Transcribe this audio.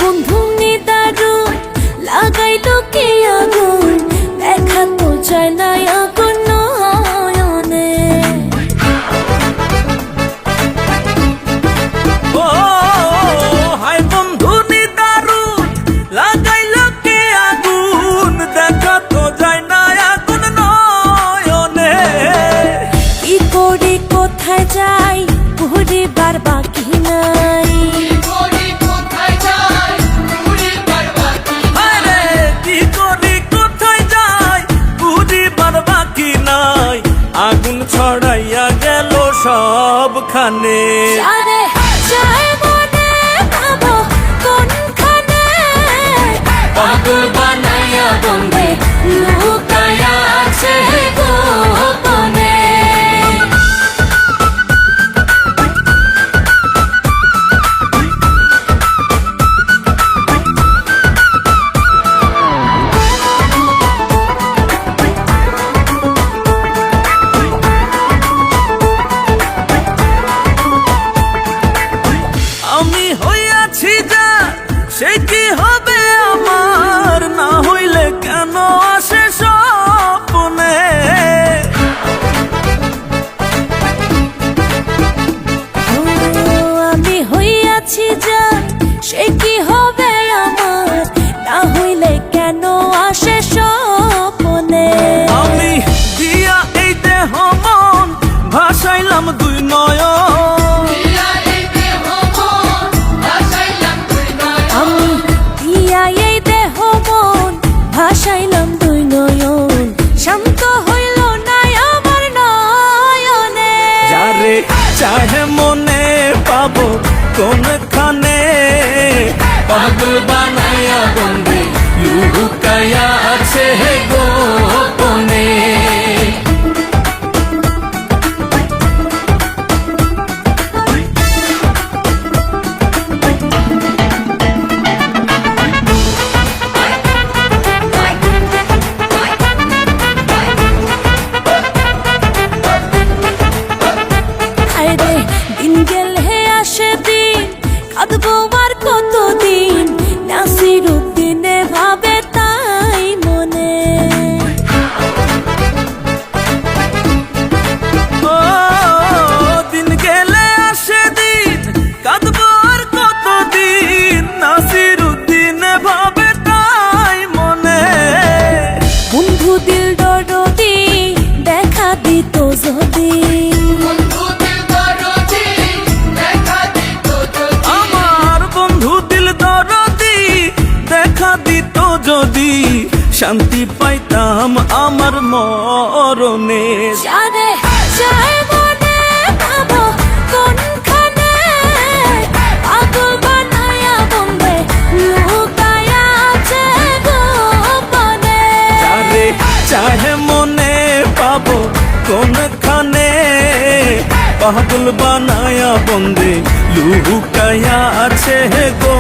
বন্ধু নিদারুণ লাগাইলো কে আগুন, দেখা তো যায় না আগুন নয়নে। ও হায় বন্ধু নিদারুণ লাগাইলো কে আগুন, দেখা তো যায় না আগুন নয়নে। কি করি কোথায় যাই ঘুরিবার বাকি নাই, আগুন ছড়াইয়া গেল সবখানে। পাগল বানাইয়া বন্ধে লুকায়া আছে গোপনে। আমি হইয়াছি যা সে কি হবে আমার, না হইলে কেন আসে স্বপ্নে। আমি হইয়াছি যা সে কি হবে আমার, না হইলে কেন আসে স্বপ্নে। আমি দিয়া এই দেহ মন ভাসাইলাম দুই নয়ন, আমি দিয়া এই দেহ মন ভাসাইলাম দুই নয়ন, শান্ত হইল না আমার নয়নে। যারে চাহে মনে পাবো কোনখানে, পাগল বানাইয়া বন্ধে লুকায়া আছে গোপনে। দিন গেলে আসে দিন, কাঁদবো আর কতদিন, নাসির উদ্দিনে ভাবে তাই মনে। ও দিন গেলে আসে দিন, কাঁদবো আর কতদিন, নাসির উদ্দিন ভাবে তাই মনে। বন্ধু দিল দরদি দেখা দিত যদি, আমার বন্ধু দিল দরদি দেখা দিত যদি, শান্তি পাইতাম আমার মরণে। যারে চায় মনে পাবো কোনখানে, পাগল বানায়া বন্ধে লুকায়া আছে গোপনে। যারে চাহে মনে পাবো কোনখানে, পাগল বানায়া বন্ধে লুকায়া আছে গো